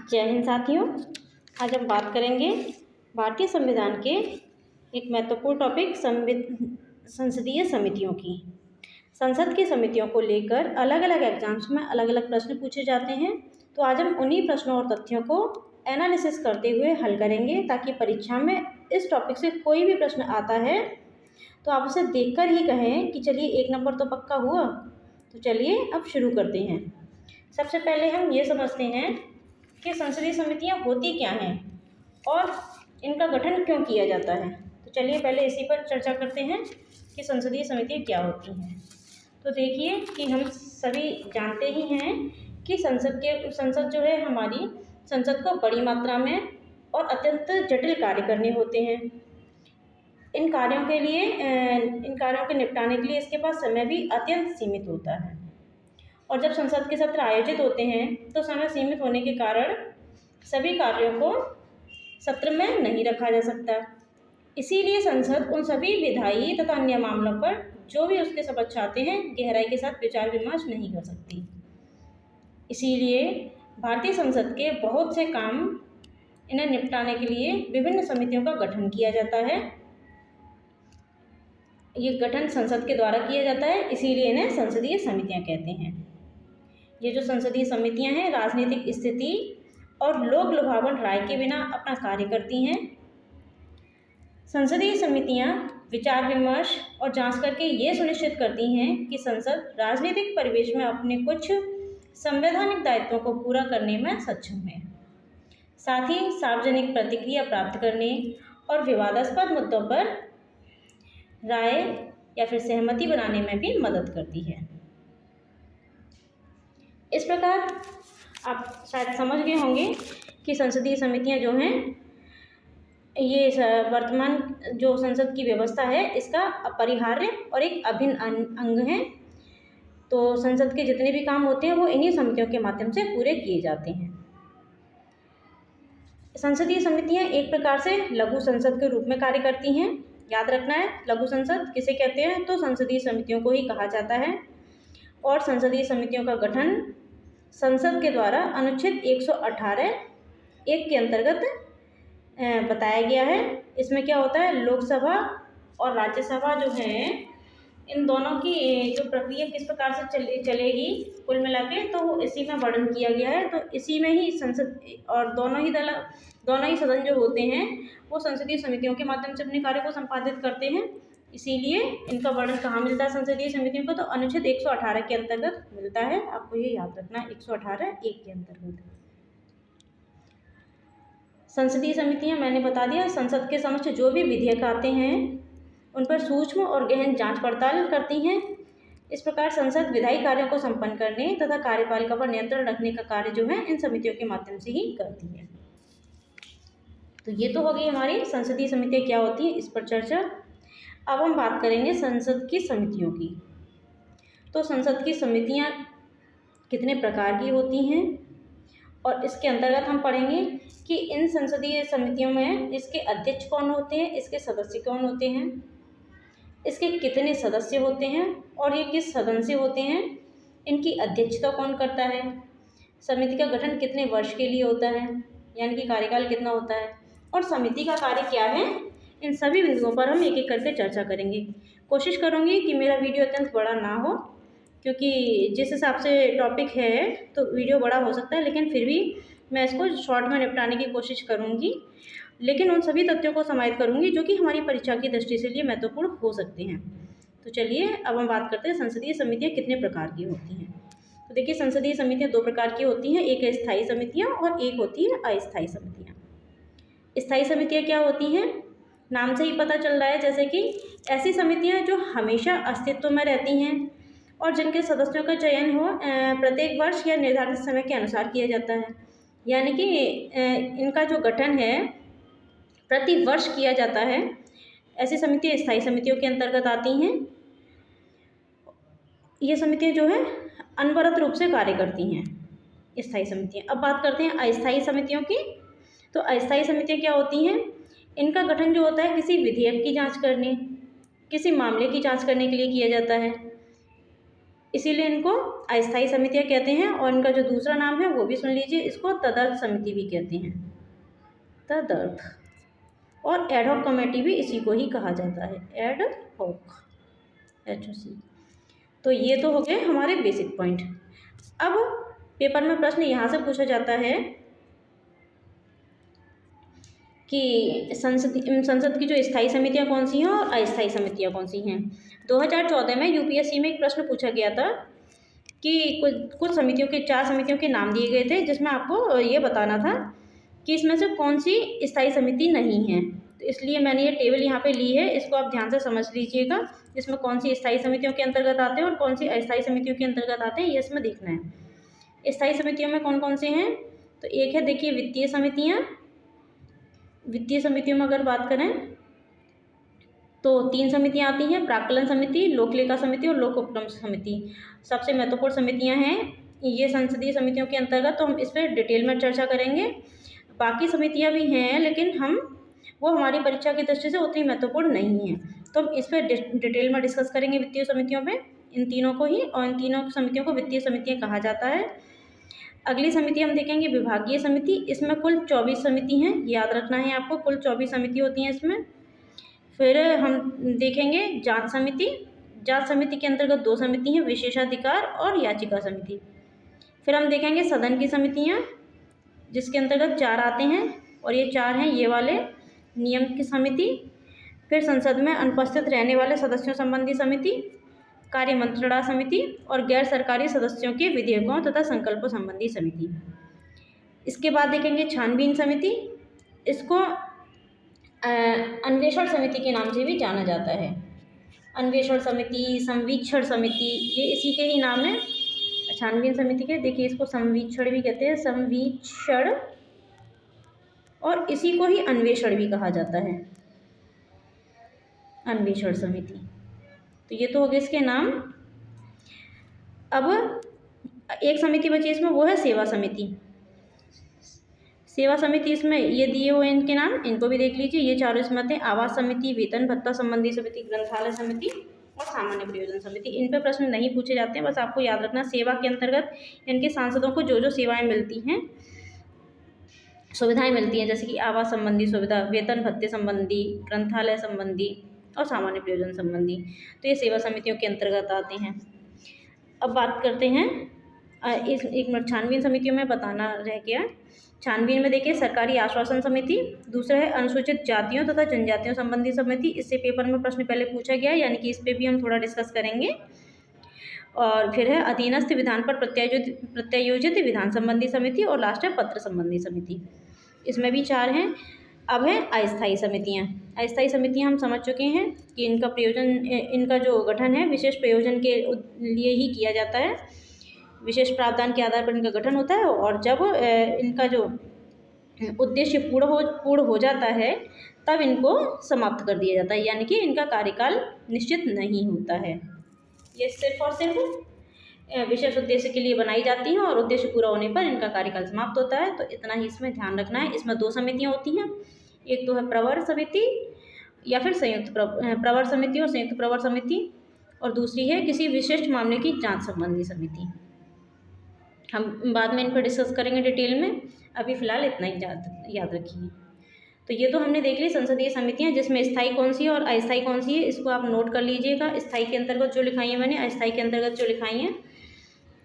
जय हिंद साथियों। आज हम बात करेंगे भारतीय संविधान के एक महत्वपूर्ण टॉपिक संसदीय समितियों की। संसद की समितियों को लेकर अलग अलग एग्जाम्स में अलग अलग प्रश्न पूछे जाते हैं। तो आज हम उन्हीं प्रश्नों और तथ्यों को एनालिसिस करते हुए हल करेंगे, ताकि परीक्षा में इस टॉपिक से कोई भी प्रश्न आता है तो आप उसे देखकर ही कहें कि चलिए 1 नंबर तो पक्का हुआ। तो चलिए अब शुरू करते हैं। सबसे पहले हम ये समझते हैं कि संसदीय समितियां होती क्या हैं और इनका गठन क्यों किया जाता है। तो चलिए पहले इसी पर चर्चा करते हैं कि संसदीय समितियां क्या होती हैं। तो देखिए कि हम सभी जानते ही हैं कि संसद जो है हमारी, संसद को बड़ी मात्रा में और अत्यंत जटिल कार्य करने होते हैं। इन कार्यों के निपटाने के लिए इसके पास समय भी अत्यंत सीमित होता है। और जब संसद के सत्र आयोजित होते हैं तो समय सीमित होने के कारण सभी कार्यों को सत्र में नहीं रखा जा सकता। इसीलिए संसद उन सभी विधायी तथा अन्य मामलों पर जो भी उसके समक्ष आते हैं गहराई के साथ विचार विमर्श नहीं कर सकती। इसीलिए भारतीय संसद के बहुत से काम इन्हें निपटाने के लिए विभिन्न समितियों का गठन किया जाता है। ये गठन संसद के द्वारा किया जाता है, इसीलिए इन्हें संसदीय समितियां कहते हैं। ये जो संसदीय समितियां हैं राजनीतिक स्थिति और लोक लुभावन राय के बिना अपना कार्य करती हैं। संसदीय समितियां विचार विमर्श और जांच करके ये सुनिश्चित करती हैं कि संसद राजनीतिक परिवेश में अपने कुछ संवैधानिक दायित्वों को पूरा करने में सक्षम है। साथ ही सार्वजनिक प्रतिक्रिया प्राप्त करने और विवादास्पद मुद्दों पर राय या फिर सहमति बनाने में भी मदद करती है। इस प्रकार आप शायद समझ गए होंगे कि संसदीय समितियां जो हैं ये वर्तमान जो संसद की व्यवस्था है इसका अपरिहार्य और एक अभिन्न अंग है। तो संसद के जितने भी काम होते हैं वो इन्हीं समितियों के माध्यम से पूरे किए जाते हैं। संसदीय समितियां एक प्रकार से लघु संसद के रूप में कार्य करती हैं। याद रखना है, लघु संसद किसे कहते हैं, तो संसदीय समितियों को ही कहा जाता है। और संसदीय समितियों का गठन संसद के द्वारा अनुच्छेद 118(1) के अंतर्गत बताया गया है। इसमें क्या होता है, लोकसभा और राज्यसभा जो है इन दोनों की जो प्रक्रिया किस प्रकार से चलेगी कुल मिला के, तो वो इसी में वर्णन किया गया है। तो इसी में ही संसद और दोनों ही सदन जो होते हैं वो संसदीय समितियों के माध्यम से अपने कार्य को संपादित करते हैं। इसीलिए इनका वर्णन कहाँ मिलता है संसदीय समितियों को, तो अनुच्छेद 118 के अंतर्गत मिलता है। आपको ये याद रखना है, 118(1) के अंतर्गत। संसदीय समितियां मैंने बता दिया, संसद के समक्ष जो भी विधेयक आते हैं उन पर सूक्ष्म और गहन जांच पड़ताल करती हैं। इस प्रकार संसद विधायी कार्यों को संपन्न करने तथा कार्यपालिका पर नियंत्रण रखने का कार्य जो है इन समितियों के माध्यम से ही करती है। तो ये तो हो गई हमारी संसदीय समितियां क्या होती है इस पर चर्चा। अब हम बात करेंगे संसद की समितियों की। तो संसद की समितियां कितने प्रकार की होती हैं और इसके अंतर्गत हम पढ़ेंगे कि इन संसदीय समितियों में इसके अध्यक्ष कौन होते हैं, इसके सदस्य कौन होते हैं, इसके कितने सदस्य होते हैं और ये किस सदन से होते हैं, इनकी अध्यक्षता कौन करता है, समिति का गठन कितने वर्ष के लिए होता है यानी कि कार्यकाल कितना होता है, और समिति का कार्य क्या है। इन सभी बिंदुओं पर हम एक एक करके चर्चा करेंगे। कोशिश करूँगी कि मेरा वीडियो अत्यंत बड़ा ना हो, क्योंकि जिस हिसाब से टॉपिक है तो वीडियो बड़ा हो सकता है, लेकिन फिर भी मैं इसको शॉर्ट में निपटाने की कोशिश करूँगी। लेकिन उन सभी तथ्यों को समाहित करूँगी जो कि हमारी परीक्षा की दृष्टि से लिए महत्वपूर्ण हो सकते हैं। तो चलिए अब हम बात करते हैं संसदीय समितियाँ कितने प्रकार की होती हैं। तो देखिए संसदीय समितियाँ 2 प्रकार की होती हैं, एक है स्थायी समितियाँ और एक होती है अस्थायी समितियाँ। स्थायी समितियाँ क्या होती हैं, नाम से ही पता चल रहा है, जैसे कि ऐसी समितियाँ जो हमेशा अस्तित्व में रहती हैं और जिनके सदस्यों का चयन हो प्रत्येक वर्ष या निर्धारित समय के अनुसार किया जाता है। यानी कि इनका जो गठन है प्रति वर्ष किया जाता है। ऐसी समितियाँ स्थायी समितियों के अंतर्गत आती हैं। ये समितियाँ जो है अनवरत रूप से कार्य करती हैं, स्थायी समितियाँ। अब बात करते हैं अस्थायी समितियों की। तो अस्थायी समितियाँ क्या होती हैं, इनका गठन जो होता है किसी विधेयक की जांच करने, किसी मामले की जांच करने के लिए किया जाता है। इसीलिए इनको अस्थायी समितियाँ कहते हैं। और इनका जो दूसरा नाम है वो भी सुन लीजिए, इसको तदर्थ समिति भी कहते हैं, तदर्थ। और एडहॉक कमेटी भी इसी को ही कहा जाता है, एडहॉक, HOC। तो ये तो हो गए हमारे बेसिक पॉइंट। अब पेपर में प्रश्न यहाँ से पूछा जाता है कि संसद की जो स्थायी समितियाँ कौन सी हैं और अस्थायी समितियाँ कौन सी हैं। 2014 में यूपीएससी में एक प्रश्न पूछा गया था कि कुछ समितियों के 4 समितियों के नाम दिए गए थे, जिसमें आपको ये बताना था कि इसमें से कौन सी स्थायी समिति नहीं है। तो इसलिए मैंने ये टेबल यहाँ पे ली है, इसको आप ध्यान से समझ लीजिएगा। इसमें कौन सी स्थायी समितियों के अंतर्गत आते हैं और कौन सी अस्थायी समितियों के अंतर्गत आते हैं, ये इसमें देखना है। स्थायी समितियों में कौन कौन से हैं, तो एक है देखिए वित्तीय समितियाँ। वित्तीय समितियों में अगर बात करें तो 3 समितियाँ आती हैं, प्राक्कलन समिति, लोक लेखा समिति और लोक उपक्रम समिति। सबसे महत्वपूर्ण समितियाँ हैं ये संसदीय समितियों के अंतर्गत, तो हम इस पर डिटेल में चर्चा करेंगे। बाकी समितियाँ भी हैं लेकिन वो हमारी परीक्षा की दृष्टि से उतनी महत्वपूर्ण नहीं है, तो हम इस पर डिटेल में डिस्कस करेंगे वित्तीय समितियों पे, इन तीनों को ही। और इन तीनों समितियों को वित्तीय समितियाँ कहा जाता है। अगली समिति हम देखेंगे विभागीय समिति। इसमें कुल 24 समिति हैं, याद रखना है आपको, कुल 24 समिति होती हैं इसमें। फिर हम देखेंगे जांच समिति। जांच समिति के अंतर्गत 2 समिति हैं, विशेषाधिकार और याचिका समिति। फिर हम देखेंगे सदन की समितियाँ, जिसके अंतर्गत 4 आते हैं, और ये 4 हैं ये वाले, नियम की समिति। फिर संसद में अनुपस्थित रहने वाले सदस्यों संबंधी समिति, कार्य मंत्रणा समिति और गैर सरकारी सदस्यों के विधेयकों तथा संकल्पों संबंधी समिति। इसके बाद देखेंगे छानबीन समिति। इसको अन्वेषण समिति के नाम से भी जाना जाता है। अन्वेषण समिति, संवीक्षण समिति, ये इसी के ही नाम है, छानबीन समिति के। देखिए इसको संवीक्षण भी कहते हैं, संवीक्षण, और इसी को ही अन्वेषण भी कहा जाता है, अन्वेषण समिति। तो ये तो हो गए इसके नाम। अब एक समिति बची इसमें, वो है सेवा समिति। सेवा समिति इसमें ये दिए हुए इनके नाम, इनको भी देख लीजिए। ये चारों इसमें आते हैं, आवास समिति, वेतन भत्ता संबंधी समिति, ग्रंथालय समिति और सामान्य प्रयोजन समिति। इन पर प्रश्न नहीं पूछे जाते हैं, बस आपको याद रखना सेवा के अंतर्गत इनके सांसदों को जो जो सेवाएं मिलती हैं, सुविधाएं मिलती हैं, जैसे कि आवास संबंधी सुविधा, वेतन भत्ते संबंधी, ग्रंथालय संबंधी और सामान्य प्रयोजन संबंधी, तो ये सेवा समितियों के अंतर्गत आते हैं। अब बात करते हैं इस एक मिनट, छानबीन समितियों में बताना रह गया। छानबीन में देखिए सरकारी आश्वासन समिति, दूसरा है अनुसूचित जातियों तथा जनजातियों संबंधी समिति। इससे पेपर में प्रश्न पहले पूछा गया, यानी कि इस पर भी हम थोड़ा डिस्कस करेंगे। और फिर है अधीनस्थ विधान पर प्रत्यायोजित विधान संबंधी समिति, और लास्ट है पत्र संबंधी समिति। इसमें भी 4 हैं। अब है अस्थायी समितियाँ। अस्थायी समितियाँ हम समझ चुके हैं कि इनका प्रयोजन, इनका जो गठन है विशेष प्रयोजन के लिए ही किया जाता है, विशेष प्रावधान के आधार पर इनका गठन होता है, और जब इनका जो उद्देश्य पूर्ण हो जाता है तब इनको समाप्त कर दिया जाता है, यानी कि इनका कार्यकाल निश्चित नहीं होता है। ये सिर्फ और सिर्फ विशेष उद्देश्य के लिए बनाई जाती हैं, और उद्देश्य पूरा होने पर इनका कार्यकाल समाप्त होता है। तो इतना ही इसमें ध्यान रखना है। इसमें 2 समितियाँ होती हैं, एक तो है प्रवर समिति या फिर संयुक्त प्रवर समिति और संयुक्त प्रवर समिति, और दूसरी है किसी विशिष्ट मामले की जांच संबंधी समिति। हम बाद में इन पर डिस्कस करेंगे डिटेल में, अभी फ़िलहाल इतना ही याद रखिए। तो ये तो हमने देख ली संसदीय समितियाँ, जिसमें स्थायी कौन सी है और अस्थायी कौन सी है, इसको आप नोट कर लीजिएगा। स्थायी के अंतर्गत जो लिखाई है मैंने, अस्थायी के अंतर्गत जो लिखाई हैं।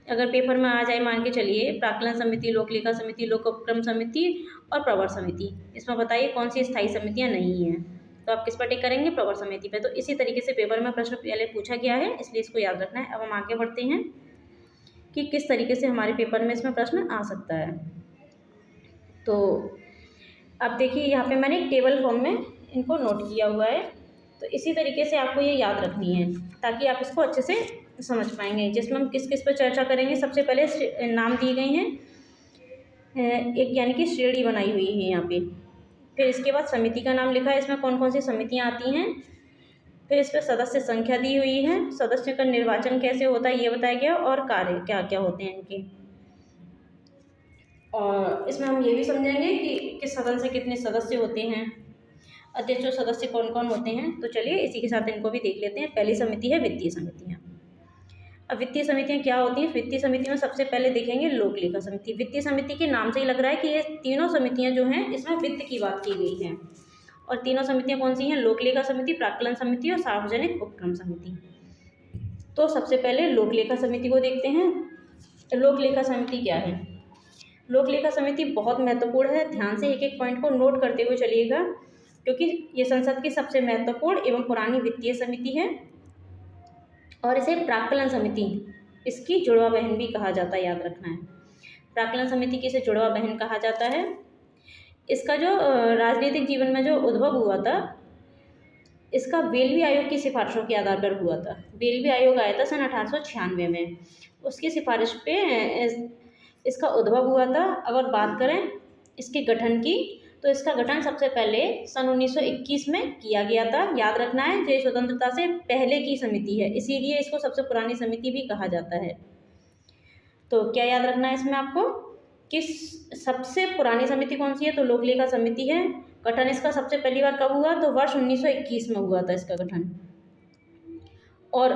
अगर पेपर में आ जाए, मान के चलिए प्राक्कलन समिति, लोक लेखा समिति, लोक उपक्रम समिति और प्रवर समिति, इसमें बताइए कौन सी स्थायी समितियाँ नहीं हैं, तो आप किस पर टिक करेंगे? प्रवर समिति पे। तो इसी तरीके से पेपर में प्रश्न पहले पूछा गया है, इसलिए इसको याद रखना है। अब हम आगे बढ़ते हैं कि किस तरीके से हमारे पेपर में इसमें प्रश्न आ सकता है। तो अब देखिए यहाँ पे मैंने एक टेबल फॉर्म में इनको नोट किया हुआ है, तो इसी तरीके से आपको ये याद रखनी है ताकि आप इसको अच्छे से समझ पाएंगे। जिसमें हम किस किस पर चर्चा करेंगे, सबसे पहले नाम दिए गए हैं, एक यानी कि श्रेणी बनाई हुई है यहाँ पे। फिर इसके बाद समिति का नाम लिखा है, इसमें कौन कौन सी समितियाँ आती हैं। फिर इस पर सदस्य संख्या दी हुई है, सदस्यों का निर्वाचन कैसे होता है ये बताया गया, और कार्य क्या क्या होते हैं इनके। और इसमें हम ये भी समझेंगे कि किस सदन से कितने सदस्य होते हैं, अध्यक्ष और सदस्य कौन कौन होते हैं। तो चलिए इसी के साथ इनको भी देख लेते हैं। पहली समिति है वित्तीय समितियाँ। अब वित्तीय समितियाँ क्या होती हैं? वित्तीय समिति में सबसे पहले देखेंगे लोक लेखा समिति। वित्तीय समिति के नाम से ही लग रहा है कि ये तीनों समितियाँ जो हैं इसमें वित्त की बात की गई है। और तीनों समितियाँ कौन सी हैं? लोक लेखा समिति, प्राक्कलन समिति और सार्वजनिक उपक्रम समिति। तो सबसे पहले लोक लेखा समिति को देखते हैं। लोक लेखा समिति क्या है? लोक लेखा समिति बहुत महत्वपूर्ण है। ध्यान से एक एक पॉइंट को नोट करते हुए चलिएगा, क्योंकि ये संसद की सबसे महत्वपूर्ण एवं पुरानी वित्तीय समिति है और इसे प्राक्कलन समिति, इसकी जुड़वा बहन भी कहा जाता है, याद रखना है। प्राक्कलन समिति की इसे जुड़वा बहन कहा जाता है। इसका जो राजनीतिक जीवन में जो उद्भव हुआ था, इसका बेलवी आयोग की सिफारिशों के आधार पर हुआ था। बेलवी आयोग आया था सन 1896 में, उसकी सिफारिश पे इसका उद्भव हुआ था। अगर बात करें इसके गठन की, तो इसका गठन सबसे पहले सन 1921 में किया गया था। याद रखना है, ये स्वतंत्रता से पहले की समिति है, इसीलिए इसको सबसे पुरानी समिति भी कहा जाता है। तो क्या याद रखना है इसमें आपको कि सबसे पुरानी समिति कौन सी है? तो लोक लेखा समिति है। गठन इसका सबसे पहली बार कब हुआ? तो वर्ष 1921 में हुआ था इसका गठन। और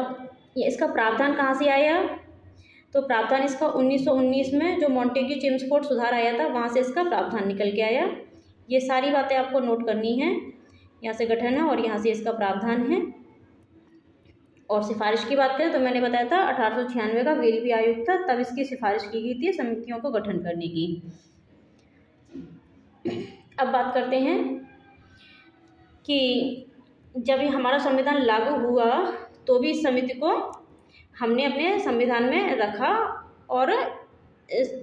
ये इसका प्रावधान कहाँ से आया? तो प्रावधान इसका 1919 में जो मॉन्टेग्यू चेम्सफोर्ड सुधार आया था, वहाँ से इसका प्रावधान निकल के आया। ये सारी बातें आपको नोट करनी है। यहाँ से गठन है और यहाँ से इसका प्रावधान है। और सिफारिश की बात करें तो मैंने बताया था 1896 का बेलवी आयोग था, तब इसकी सिफारिश की गई थी समितियों को गठन करने की। अब बात करते हैं कि जब ये हमारा संविधान लागू हुआ तो भी इस समिति को हमने अपने संविधान में रखा, और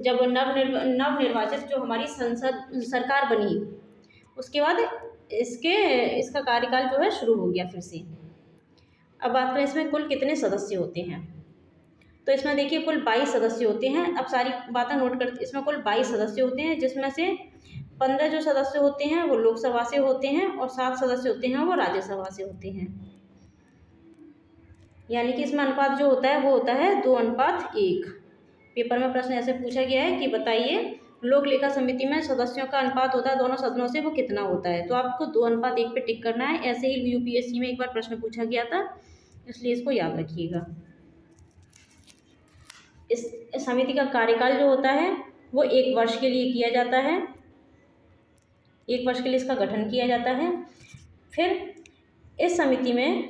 जब नवनिर्वाचित जो हमारी संसद सरकार बनी, उसके बाद इसका कार्यकाल जो है शुरू हो गया फिर से। अब बात करें इसमें कुल कितने सदस्य होते हैं, तो इसमें देखिए कुल 22 सदस्य होते हैं। अब सारी बातें नोट करते, इसमें कुल 22 सदस्य होते हैं, जिसमें से 15 जो सदस्य होते हैं वो लोकसभा से होते हैं और 7 सदस्य होते हैं वो राज्यसभा से होते हैं। यानी कि इसमें अनुपात जो होता है वो होता है 2:1। पेपर में प्रश्न ऐसे पूछा गया है कि बताइए लोक लेखा समिति में सदस्यों का अनुपात होता है दोनों सदनों से, वो कितना होता है? तो आपको 2:1 पे टिक करना है। ऐसे ही यूपीएससी में एक बार प्रश्न पूछा गया था, इसलिए इसको याद रखिएगा। इस समिति का कार्यकाल जो होता है वो 1 वर्ष के लिए किया जाता है। 1 वर्ष के लिए इसका गठन किया जाता है। फिर इस समिति में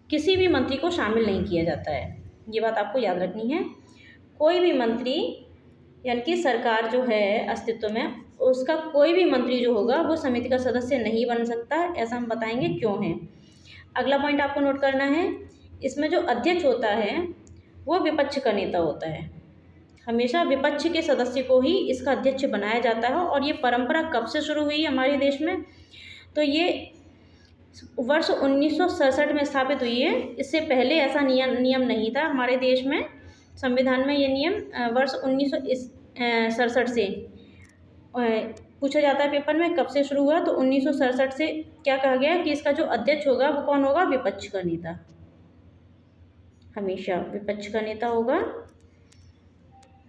किसी भी मंत्री को शामिल नहीं किया जाता है, ये बात आपको याद रखनी है। कोई भी मंत्री, यानी कि सरकार जो है अस्तित्व में, उसका कोई भी मंत्री जो होगा वो समिति का सदस्य नहीं बन सकता। ऐसा हम बताएंगे क्यों है। अगला पॉइंट आपको नोट करना है, इसमें जो अध्यक्ष होता है वो विपक्ष का नेता होता है। हमेशा विपक्ष के सदस्य को ही इसका अध्यक्ष बनाया जाता है। और ये परंपरा कब से शुरू हुई हमारे देश में? तो ये वर्ष 1967 में स्थापित हुई है। इससे पहले ऐसा नियम नहीं था हमारे देश में। संविधान में ये नियम वर्ष 1967 से पूछा जाता है पेपर में, कब से शुरू हुआ? तो 1967 से क्या कहा गया कि इसका जो अध्यक्ष होगा वो कौन होगा? विपक्ष का नेता, हमेशा विपक्ष का नेता होगा।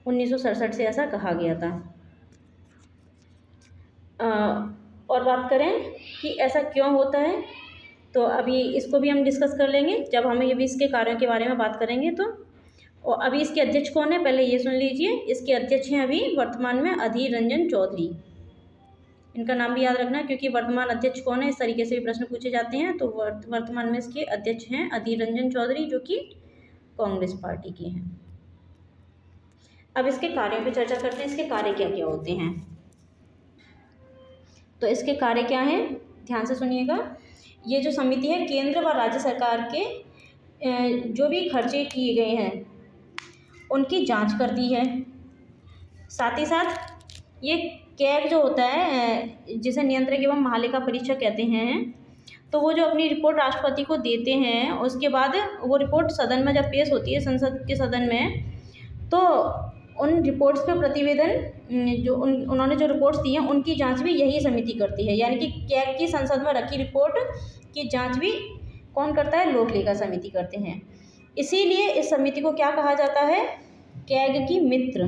1967 से ऐसा कहा गया था। और बात करें कि ऐसा क्यों होता है, तो अभी इसको भी हम डिस्कस कर लेंगे जब हम ये भी इसके कार्यों के बारे में बात करेंगे। तो और अभी इसके अध्यक्ष कौन है, पहले ये सुन लीजिए। इसके अध्यक्ष हैं अभी वर्तमान में अधीर रंजन चौधरी। इनका नाम भी याद रखना, क्योंकि वर्तमान अध्यक्ष कौन है इस तरीके से भी प्रश्न पूछे जाते हैं। तो वर्तमान में इसके अध्यक्ष हैं अधीर रंजन चौधरी, जो कि कांग्रेस पार्टी के हैं। अब इसके कार्यों पर चर्चा करते हैं, इसके कार्य क्या क्या होते हैं। तो इसके कार्य क्या हैं, ध्यान से सुनिएगा। ये जो समिति है केंद्र व राज्य सरकार के जो भी खर्चे किए गए हैं उनकी जांच करती है। साथ ही साथ ये कैग जो होता है, जिसे नियंत्रक एवं महालेखा परीक्षक कहते हैं, तो वो जो अपनी रिपोर्ट राष्ट्रपति को देते हैं, उसके बाद वो रिपोर्ट सदन में जब पेश होती है, संसद के सदन में, तो उन रिपोर्ट्स पे प्रतिवेदन जो उन्होंने जो रिपोर्ट्स दी हैं उनकी जांच भी यही समिति करती है। यानी कि कैग की संसद में रखी रिपोर्ट की जांच भी कौन करता है? लोक लेखा समिति करते हैं। इसीलिए इस समिति को क्या कहा जाता है? कैग की मित्र।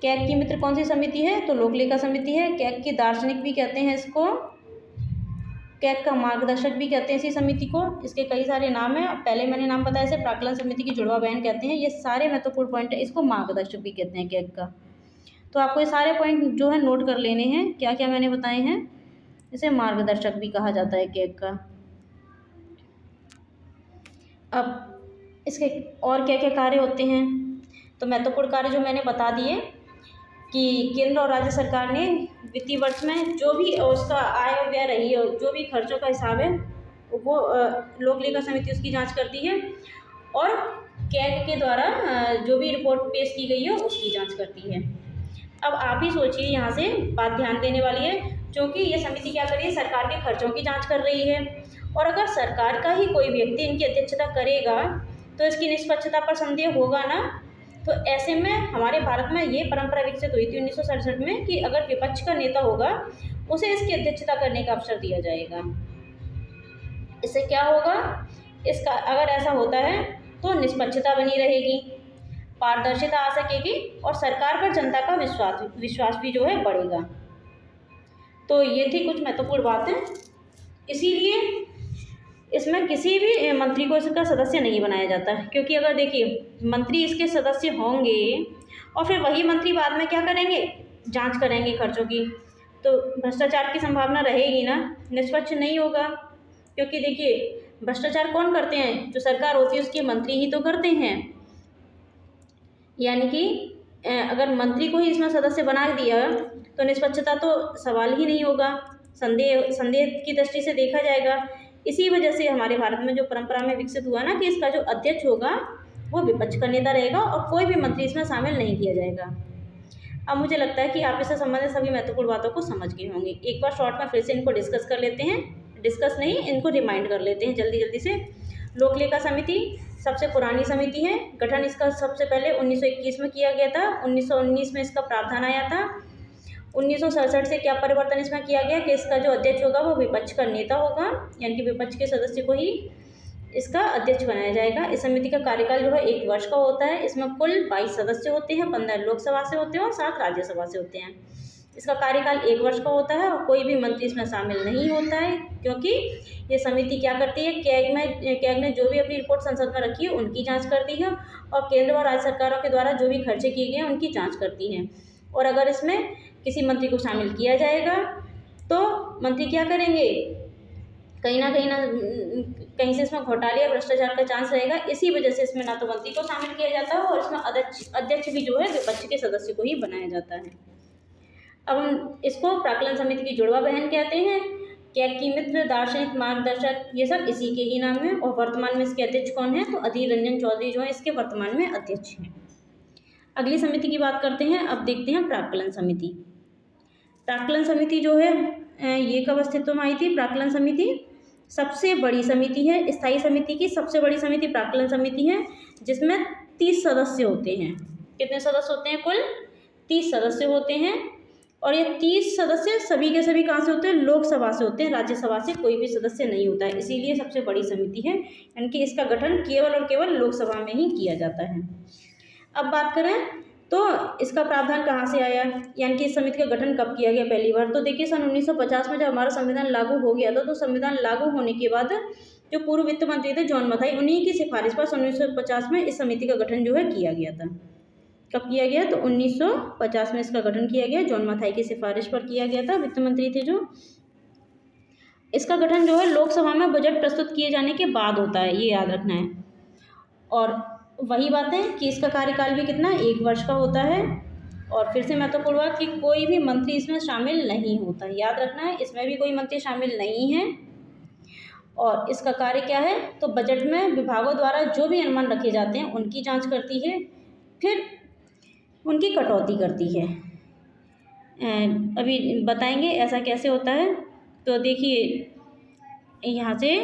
कैग की मित्र कौन सी समिति है? तो लोक लेखा समिति है। कैग की दार्शनिक भी कहते हैं इसको। कैग का मार्गदर्शक भी कहते हैं इसी समिति को। इसके कई सारे नाम हैं, पहले मैंने नाम बताया, इसे प्राक्कलन समिति की जुड़वा बहन कहते हैं। ये सारे महत्वपूर्ण पॉइंट है, इसको मार्गदर्शक भी कहते हैं कैग का। तो आपको ये सारे पॉइंट जो है नोट कर लेने हैं, क्या क्या मैंने बताए हैं। इसे मार्गदर्शक भी कहा जाता है कैग का। अब इसके और क्या क्या कार्य होते हैं, तो महत्वपूर्ण कार्य जो मैंने बता दिए कि केंद्र और राज्य सरकार ने वित्तीय वर्ष में जो भी उसका आय और व्यय रही है, जो भी खर्चों का हिसाब है, वो लोक लेखा समिति उसकी जांच करती है, और कैग के द्वारा जो भी रिपोर्ट पेश की गई है उसकी जांच करती है। अब आप ही सोचिए, यहाँ से बात ध्यान देने वाली है, क्योंकि ये समिति क्या कर रही है, सरकार के खर्चों की जांच कर रही है। और अगर सरकार का ही कोई व्यक्ति इनकी अध्यक्षता करेगा तो इसकी निष्पक्षता पर संदेह होगा ना। तो ऐसे में हमारे भारत में ये परंपरा विकसित हुई थी 1967 में कि अगर विपक्ष का नेता होगा उसे इसकी अध्यक्षता करने का अवसर दिया जाएगा। इससे क्या होगा, इसका अगर ऐसा होता है तो निष्पक्षता बनी रहेगी, पारदर्शिता आ सकेगी और सरकार पर जनता का विश्वास भी जो है बढ़ेगा। तो ये थी कुछ महत्वपूर्ण बातें। इसीलिए इसमें किसी भी मंत्री को इसका सदस्य नहीं बनाया जाता, क्योंकि अगर देखिए मंत्री इसके सदस्य होंगे और फिर वही मंत्री बाद में क्या करेंगे, जांच करेंगे खर्चों की, तो भ्रष्टाचार की संभावना रहेगी ना, निष्पक्ष नहीं होगा। क्योंकि देखिए भ्रष्टाचार कौन करते हैं, जो सरकार होती है उसके मंत्री ही तो करते हैं। यानी कि अगर मंत्री को ही इसमें सदस्य बना दिया तो निष्पक्षता तो सवाल ही नहीं होगा, संदेह की दृष्टि से देखा जाएगा। इसी वजह से हमारे भारत में जो परंपरा में विकसित हुआ ना कि इसका जो अध्यक्ष होगा वो विपक्ष का नेता रहेगा और कोई भी मंत्री इसमें शामिल नहीं किया जाएगा। अब मुझे लगता है कि आप इससे संबंधित सभी महत्वपूर्ण बातों को समझ गए होंगे। एक बार शॉर्ट में फिर से इनको डिस्कस कर लेते हैं, डिस्कस नहीं, इनको रिमाइंड कर लेते हैं जल्दी जल्दी से। लोक लेखा समिति सबसे पुरानी समिति है। गठन इसका सबसे पहले 1921 में किया गया था। 1919 में इसका प्रावधान आया था। 1967 से क्या परिवर्तन इसमें किया गया कि इसका जो अध्यक्ष होगा वो विपक्ष का नेता होगा, यानी कि विपक्ष के सदस्य को ही इसका अध्यक्ष बनाया जाएगा। इस समिति का कार्यकाल जो है 1 वर्ष का होता है। इसमें कुल 22 सदस्य होते हैं, 15 लोकसभा से होते हैं और 7 राज्यसभा से होते हैं। इसका कार्यकाल 1 वर्ष का होता है और कोई भी मंत्री इसमें शामिल नहीं होता है, क्योंकि ये समिति क्या करती है, कैग ने जो भी अपनी रिपोर्ट संसद में रखी है उनकी जाँच करती है और केंद्र और राज्य सरकारों के द्वारा जो भी खर्चे किए गए हैं उनकी जाँच करती है। और अगर इसमें किसी मंत्री को शामिल किया जाएगा तो मंत्री क्या करेंगे, कहीं कहीं से इसमें घोटाले या भ्रष्टाचार का चांस रहेगा। इसी वजह से इसमें ना तो मंत्री को शामिल किया जाता है और इसमें अध्यक्ष भी जो है विपक्ष के सदस्य को ही बनाया जाता है। अब हम इसको प्राक्कलन समिति की जुड़वा बहन कहते हैं। कैग की मित्र, दार्शनिक, मार्गदर्शक, ये सब इसी के ही नाम है। और वर्तमान में इसके अध्यक्ष कौन है, तो अधीर रंजन चौधरी जो है इसके वर्तमान में अध्यक्ष हैं। अगली समिति की बात करते हैं। अब देखते हैं प्राक्कलन समिति। प्राक्कलन समिति जो है ये कब अस्तित्व में आई थी। प्राक्कलन समिति सबसे बड़ी समिति है, स्थायी समिति की सबसे बड़ी समिति प्राक्कलन समिति है, जिसमें 30 सदस्य होते हैं। कितने सदस्य होते हैं, कुल 30 सदस्य होते हैं। और ये 30 सदस्य सभी के सभी कहाँ से होते हैं, लोकसभा से होते हैं, राज्यसभा से कोई भी सदस्य नहीं होता है, इसीलिए सबसे बड़ी समिति है। यानी कि इसका गठन केवल और केवल लोकसभा में ही किया जाता है। अब बात करें तो इसका प्रावधान कहाँ से आया, यानी कि इस समिति का गठन कब किया गया पहली बार, तो देखिए सन 1950 में जब हमारा संविधान लागू हो गया था, तो संविधान लागू होने के बाद जो पूर्व वित्त मंत्री थे जॉन मथाई, उन्हीं की सिफारिश पर सन 1950 में इस समिति का गठन जो है किया गया था। कब किया गया, तो 1950 में इसका गठन किया गया, जॉन मथाई की सिफारिश पर किया गया था, वित्त मंत्री थे जो। इसका गठन जो है लोकसभा में बजट प्रस्तुत किए जाने के बाद होता है, ये याद रखना है। और वही बात है कि इसका कार्यकाल भी कितना, 1 वर्ष का होता है। और फिर से महत्वपूर्ण बात कि कोई भी मंत्री इसमें शामिल नहीं होता, याद रखना है, इसमें भी कोई मंत्री शामिल नहीं है। और इसका कार्य क्या है, तो बजट में विभागों द्वारा जो भी अनुमान रखे जाते हैं उनकी जांच करती है, फिर उनकी कटौती करती है। अभी बताएंगे ऐसा कैसे होता है। तो देखिए यहाँ से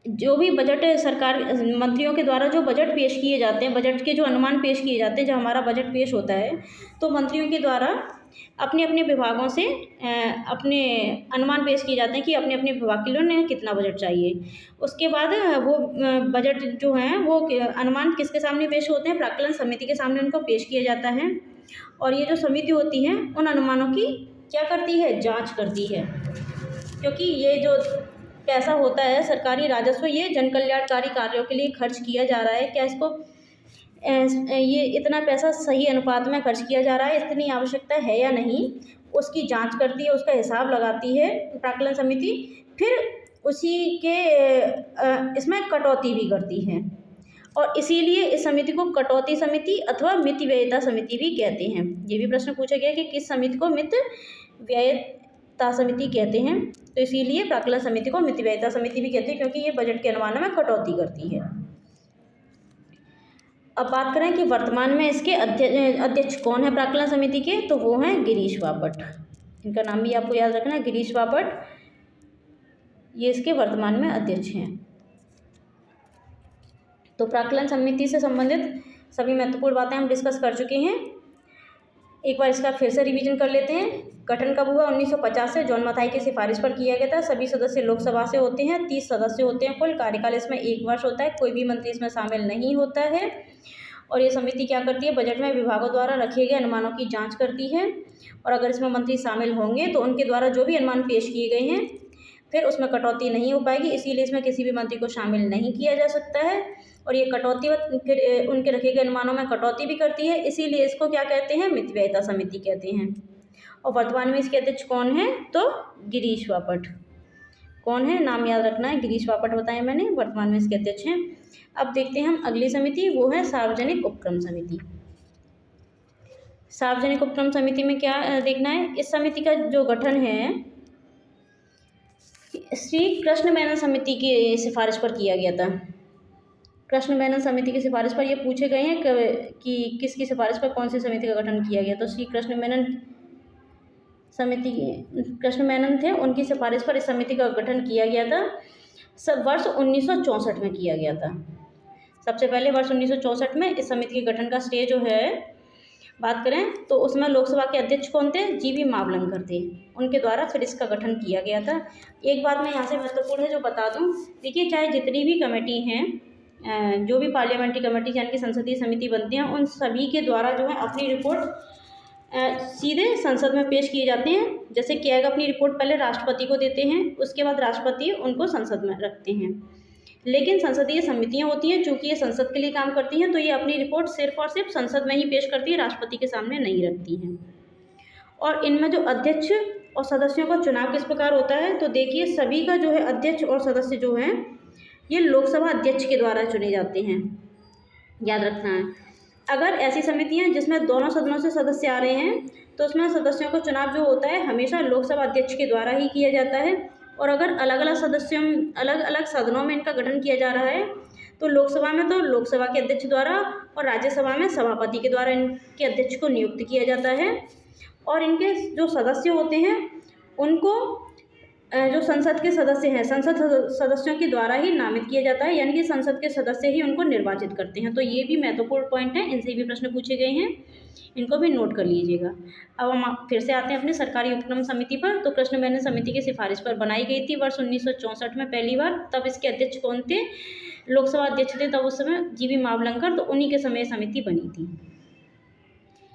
जो भी बजट सरकार मंत्रियों के द्वारा जो बजट पेश किए जाते हैं, बजट के जो अनुमान पेश किए जाते हैं, जब हमारा बजट पेश होता है तो मंत्रियों के द्वारा अपने अपने विभागों से अपने अनुमान पेश किए जाते हैं कि अपने अपने विभाग के लिए उन्हें कितना बजट चाहिए। उसके बाद वो बजट जो हैं वो अनुमान किसके सामने पेश होते हैं, प्राक्कलन समिति के सामने उनको पेश किया जाता है। और ये जो समिति होती है उन अनुमानों की क्या करती है, जाँच करती है। क्योंकि ये जो पैसा होता है सरकारी राजस्व, ये जन कल्याणकारी कार्यों के लिए खर्च किया जा रहा है। क्या इसको ये इतना पैसा सही अनुपात में खर्च किया जा रहा है, इतनी आवश्यकता है या नहीं, उसकी जांच करती है, उसका हिसाब लगाती है प्राक्कलन समिति। फिर उसी के इसमें कटौती भी करती है, और इसीलिए इस समिति को कटौती समिति अथवा मित व्ययिता समिति भी कहते हैं। ये भी प्रश्न पूछा गया कि किस समिति को मित व्ययिता समिति कहते हैं, तो इसीलिए प्राक्कलन समिति को मित व्ययिता समिति भी कहते हैं, क्योंकि ये बजट के अनुमान में कटौती करती है। अब बात करें कि वर्तमान में इसके अध्यक्ष कौन है प्राक्कलन समिति के, तो वो हैं गिरीश बापट। इनका नाम भी आपको याद रखना है, गिरीश बापट, ये इसके वर्तमान में अध्यक्ष हैं। तो प्राक्कलन समिति से संबंधित सभी महत्वपूर्ण बातें हम डिस्कस कर चुके हैं। एक बार इसका फिर से रिवीजन कर लेते हैं। गठन कब हुआ? 1950 से जॉन मथाई की सिफारिश पर किया गया था। सभी सदस्य लोकसभा से होते हैं, 30 सदस्य होते हैं कुल। कार्यकाल इसमें 1 वर्ष होता है, कोई भी मंत्री इसमें शामिल नहीं होता है। और ये समिति क्या करती है? बजट में विभागों द्वारा रखे गए अनुमानों की जाँच करती है, और अगर इसमें मंत्री शामिल होंगे तो उनके द्वारा जो भी अनुमान पेश किए गए हैं फिर उसमें कटौती नहीं हो पाएगी, इसीलिए इसमें किसी भी मंत्री को शामिल नहीं किया जा सकता है। और ये कटौती फिर उनके रखे गए अनुमानों में कटौती भी करती है, इसीलिए इसको क्या कहते हैं? मित व्ययिता समिति कहते हैं। और वर्तमान में इसके अध्यक्ष कौन है? तो गिरीश बापट। कौन है? नाम याद रखना है, गिरीश बापट बताया मैंने, वर्तमान में इसके अध्यक्ष हैं। अब देखते हैं हम अगली समिति, वो है सार्वजनिक उपक्रम समिति। सार्वजनिक उपक्रम समिति में क्या देखना है? इस समिति का जो गठन है श्री कृष्ण मेनन समिति की सिफारिश पर किया गया था। कृष्ण मेनन समिति की सिफारिश पर ये पूछे गए हैं कि किसकी सिफारिश पर कौन सी समिति का गठन किया गया। तो श्री कृष्ण मेनन समिति, कृष्ण मेनन थे, उनकी सिफारिश पर इस समिति का गठन किया गया था। वर्ष 1964 में किया गया था। सबसे पहले वर्ष 1964 में इस समिति के गठन का श्रेय जो है बात करें तो उसमें लोकसभा के अध्यक्ष कौन थे? जीवी मावलंकर थे, उनके द्वारा फिर इसका गठन किया गया था। एक बात मैं यहाँ से महत्वपूर्ण है जो बता दूँ, देखिए चाहे जितनी भी कमेटी हैं, जो भी पार्लियामेंट्री कमेटी यानी कि संसदीय समिति बनती हैं, उन सभी के द्वारा जो है अपनी रिपोर्ट सीधे संसद में पेश किए जाते हैं। जैसे कैग अपनी रिपोर्ट पहले राष्ट्रपति को देते हैं, उसके बाद राष्ट्रपति उनको संसद में रखते हैं। लेकिन संसदीय समितियां होती हैं, चूँकि ये संसद के लिए काम करती हैं, तो ये अपनी रिपोर्ट सिर्फ और सिर्फ संसद में ही पेश करती है, राष्ट्रपति के सामने नहीं रखती हैं। और इनमें जो अध्यक्ष और सदस्यों का चुनाव किस प्रकार होता है, तो देखिए सभी का जो है अध्यक्ष और सदस्य जो हैं ये लोकसभा अध्यक्ष के द्वारा चुने जाते हैं, याद रखना है। अगर ऐसी समितियां जिसमें दोनों सदनों से सदस्य आ रहे हैं तो उसमें सदस्यों का चुनाव जो होता है हमेशा लोकसभा अध्यक्ष के द्वारा ही किया जाता है। और अगर अलग अलग सदनों में इनका गठन किया जा रहा है तो लोकसभा में तो लोकसभा के अध्यक्ष द्वारा और राज्यसभा में सभापति के द्वारा इनके अध्यक्ष को नियुक्त किया जाता है। और इनके जो सदस्य होते हैं उनको जो संसद के सदस्य हैं, संसद सदस्यों के द्वारा ही नामित किया जाता है, यानी कि संसद के सदस्य ही उनको निर्वाचित करते हैं। तो ये भी महत्वपूर्ण पॉइंट है, इनसे भी प्रश्न पूछे गए हैं, इनको भी नोट कर लीजिएगा। अब हम फिर से आते हैं अपनी सरकारी उपक्रम समिति पर। तो कृष्ण मेनन समिति की सिफारिश पर बनाई गई थी वर्ष 1964 में पहली बार। तब इसके अध्यक्ष कौन थे? लोकसभा अध्यक्ष थे तब उस समय जीवी मावलंकर, तो उन्हीं के समय समिति बनी थी।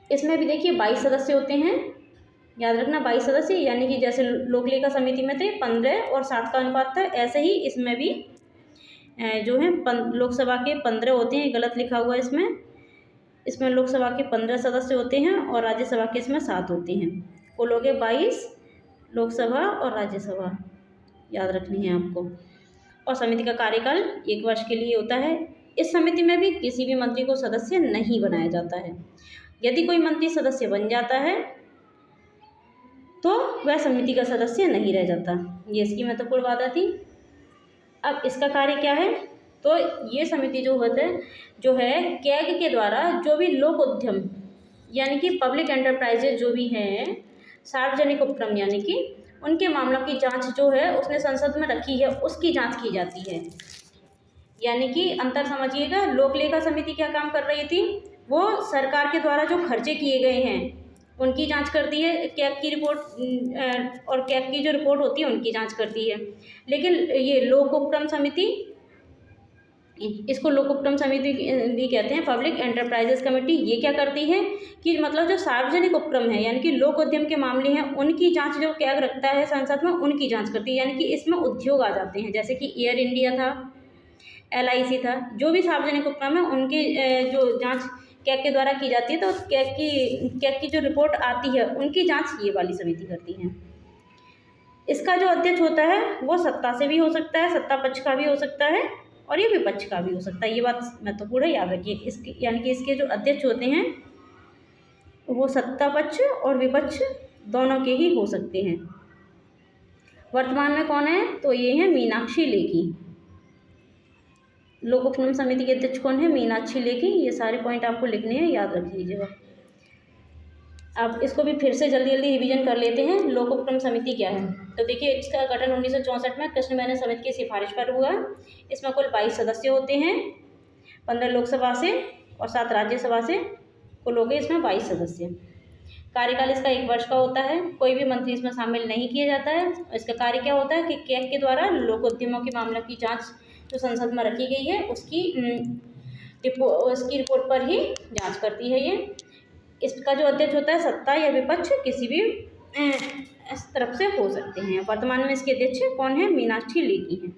इसमें भी देखिए 22 सदस्य होते हैं, याद रखना 22 सदस्य, यानी कि जैसे लोक लेखा समिति में थे 15 और 7 का अनुपात था, ऐसे ही इसमें भी जो है लोकसभा के 15 होते हैं, गलत लिखा हुआ है इसमें लोकसभा के 15 सदस्य होते हैं और राज्यसभा के इसमें 7 होते हैं। कुल हो गए 22 लोकसभा और राज्यसभा, याद रखनी है आपको। और समिति का कार्यकाल 1 वर्ष के लिए होता है। इस समिति में भी किसी भी मंत्री को सदस्य नहीं बनाया जाता है। यदि कोई मंत्री सदस्य बन जाता है तो वह समिति का सदस्य नहीं रह जाता। ये इसकी महत्वपूर्ण बात थी। अब इसका कार्य क्या है? तो ये समिति जो है कैग के द्वारा जो भी लोक उद्यम यानी कि पब्लिक एंटरप्राइजेज जो भी हैं, सार्वजनिक उपक्रम यानी कि उनके मामलों की जांच जो है उसने संसद में रखी है, उसकी जांच की जाती है। यानी कि अंतर समझिएगा, लोक लेखा समिति क्या काम कर रही थी? वो सरकार के द्वारा जो खर्चे किए गए हैं उनकी जांच करती है, कैग की रिपोर्ट और कैग की जो रिपोर्ट होती है उनकी जांच करती है। लेकिन ये लोक उपक्रम समिति इसको लोकोपक्रम समिति भी कहते हैं। पब्लिक एंटरप्राइजेस कमेटी ये क्या करती है कि मतलब जो सार्वजनिक उपक्रम है यानी कि लोक उद्यम के मामले हैं उनकी जांच जो क्या रखता है संसद में, उनकी जांच करती है। यानी कि इसमें उद्योग आ जाते हैं, जैसे कि एयर इंडिया था, LIC था, जो भी सार्वजनिक उपक्रम है उनकी जो जांच कैग के द्वारा की जाती है। तो कैग की जो रिपोर्ट आती है उनकी जाँच ये वाली समिति करती है। इसका जो अध्यक्ष होता है वो सत्ता से भी हो सकता है, सत्ता पक्ष का भी हो सकता है और ये विपक्ष का भी हो सकता है। ये बात महत्वपूर्ण है, याद रखिए। इसके यानी कि इसके जो अध्यक्ष होते हैं वो सत्ता पक्ष और विपक्ष दोनों के ही हो सकते हैं। वर्तमान में कौन है? तो ये है मीनाक्षी लेखी। लोक उपक्रम समिति के अध्यक्ष कौन है? मीनाक्षी लेखी। ये सारे पॉइंट आपको लिखने हैं, याद रख लीजिएगा। अब इसको भी फिर से जल्दी जल्दी रिवीजन कर लेते हैं। लोक उपक्रम समिति क्या है? तो देखिए, इसका गठन 1964 में कृष्ण मेनन समिति की सिफारिश पर हुआ। इसमें कुल 22 सदस्य होते हैं, 15 लोकसभा से और 7 राज्यसभा से, कुल हो गए इसमें 22 सदस्य। कार्यकाल इसका 1 वर्ष का होता है। कोई भी मंत्री इसमें शामिल नहीं किया जाता है। इसका कार्य क्या होता है कि कैग के द्वारा लोकोद्यमों के मामलों की जाँच जो संसद में रखी गई है उसकी रिपोर्ट पर ही जाँच करती है ये। इसका जो अध्यक्ष होता है सत्ता या विपक्ष किसी भी इस तरफ से हो सकते हैं। वर्तमान में इसके अध्यक्ष कौन है? मीनाक्षी लेखी हैं।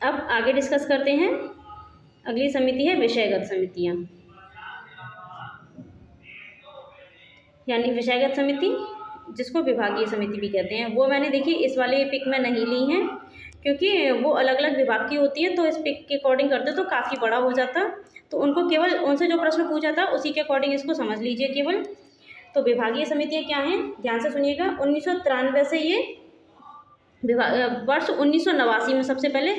अब आगे डिस्कस करते हैं। अगली समिति है विषयगत समितियां, यानी विषयगत समिति जिसको विभागीय समिति भी कहते हैं। वो मैंने देखिए इस वाले पिक में नहीं ली हैं क्योंकि वो अलग अलग विभाग की होती है, तो इस पिक के अकॉर्डिंग करते तो काफ़ी बड़ा हो जाता। तो उनको केवल उनसे जो प्रश्न पूछा था उसी के अकॉर्डिंग इसको समझ लीजिए केवल। तो विभागीय समितियाँ क्या हैं, ध्यान से सुनिएगा। 1993 से ये वर्ष 1989 में सबसे पहले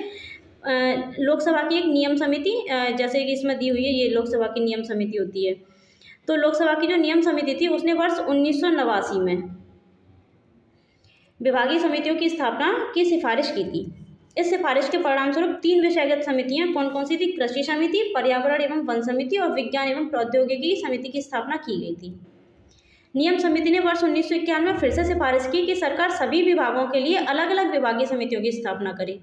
लोकसभा की एक नियम समिति, जैसे कि इसमें दी हुई है, ये लोकसभा की नियम समिति होती है। तो लोकसभा की जो नियम समिति थी उसने वर्ष 1989 में विभागीय समितियों की स्थापना की सिफारिश की थी। इस सिफारिश के परिणामस्वरूप 3 विषयगत समितियां कौन कौन सी थी? कृषि समिति, पर्यावरण एवं वन समिति और विज्ञान एवं प्रौद्योगिकी समिति की स्थापना की गई थी। नियम समिति ने वर्ष 1991 में फिर से सिफारिश की कि सरकार सभी विभागों के लिए अलग अलग विभागीय समितियों की स्थापना करे।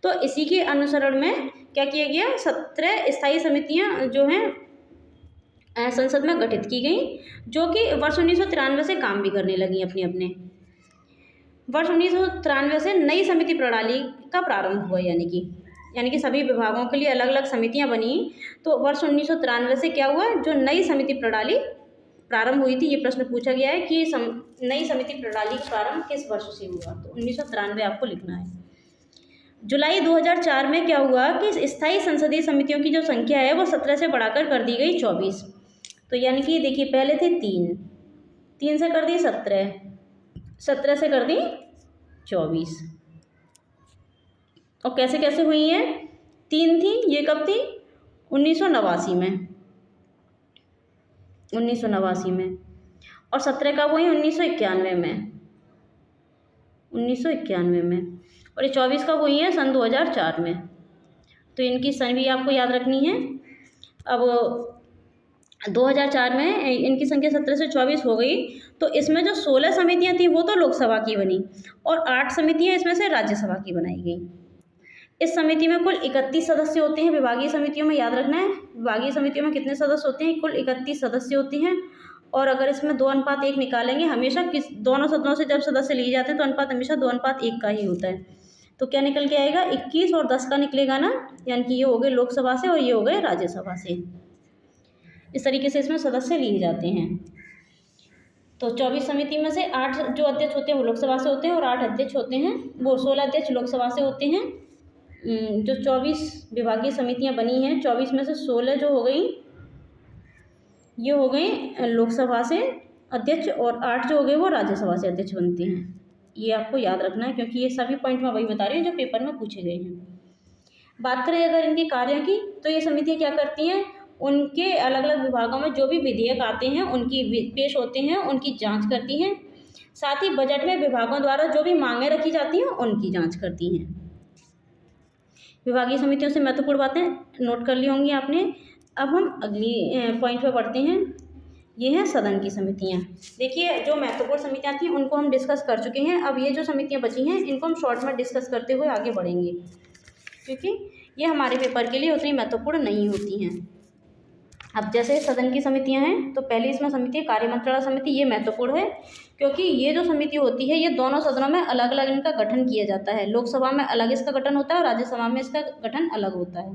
तो इसी के अनुसरण में क्या किया गया? 17 स्थायी समितियां जो हैं संसद में गठित की गई, जो कि वर्ष 1993 से काम भी करने लगी अपने अपने। वर्ष 1993 से नई समिति प्रणाली का प्रारंभ हुआ, यानी कि सभी विभागों के लिए अलग अलग समितियां बनी। तो वर्ष 1993 से क्या हुआ? जो नई समिति प्रणाली प्रारंभ हुई थी, ये प्रश्न पूछा गया है कि नई समिति प्रणाली का प्रारंभ किस वर्ष से हुआ? तो 1993 आपको लिखना है। जुलाई 2004 में क्या हुआ कि स्थायी संसदीय समितियों की जो संख्या है वो 17 से बढ़ाकर कर दी गई 24। तो यानी कि देखिए, पहले थे 3 से कर दी 17 से कर दी 24। और कैसे कैसे हुई हैं? 3 थी, ये कब थी? 1989 में, 1989 में। और 17 कब हुई? 1991 में, 1991 में। और ये 24 कब हुई है? सन 2004 में। तो इनकी सन भी आपको याद रखनी है। अब 2004 में इनकी संख्या 17 से 24 हो गई। तो इसमें जो 16 समितियां थी वो तो लोकसभा की बनी और 8 समितियां इसमें से राज्यसभा की बनाई गई। इस समिति में कुल 31 सदस्य होते हैं। विभागीय समितियों में याद रखना है, विभागीय समितियों में कितने सदस्य होते हैं? कुल 31 सदस्य होते हैं। और अगर इसमें 2:1 निकालेंगे, हमेशा दोनों सदनों से जब सदस्य लिए जाते हैं तो अनुपात हमेशा 2:1 का ही होता है। तो क्या निकल के आएगा? 21 और 10 का निकलेगा ना, यानी कि ये हो गए लोकसभा से और ये हो गए राज्यसभा से। इस तरीके से इसमें सदस्य लिए जाते हैं। तो 24 समिति में से 8 जो अध्यक्ष होते हैं वो लोकसभा से होते हैं और 8 अध्यक्ष होते हैं, वो 16 अध्यक्ष लोकसभा से होते हैं। जो 24 विभागीय समितियां बनी हैं, 24 में से 16 जो हो गई, ये हो गई लोकसभा से अध्यक्ष और 8 जो हो गए वो राज्यसभा से अध्यक्ष बनते हैं। ये आपको याद रखना है क्योंकि ये सभी पॉइंट मैं वही बता रही हूँ जो पेपर में पूछे गए हैं। बात करें अगर इनके कार्य की, तो ये समितियाँ क्या करती हैं? उनके अलग अलग विभागों में जो भी विधेयक आते हैं उनकी पेश होते हैं, उनकी जांच करती हैं। साथ ही बजट में विभागों द्वारा जो भी मांगें रखी जाती हैं उनकी जांच करती हैं। विभागीय समितियों से महत्वपूर्ण बातें नोट कर ली होंगी आपने। अब हम अगली पॉइंट पर बढ़ते हैं ये हैं सदन की समितियाँ। देखिए जो महत्वपूर्ण समितियाँ थी उनको हम डिस्कस कर चुके हैं। अब ये जो समितियाँ बची हैं इनको हम शॉर्ट में डिस्कस करते हुए आगे बढ़ेंगे, क्योंकि ये हमारे पेपर के लिए उतनी महत्वपूर्ण नहीं होती हैं। अब जैसे सदन की समितियां हैं, तो पहली इसमें समिति है कार्य मंत्रणा समिति। ये महत्वपूर्ण है क्योंकि ये जो समिति होती है ये दोनों सदनों में अलग अलग इनका गठन किया जाता है। लोकसभा में अलग इसका गठन होता है और राज्यसभा में इसका गठन अलग होता है।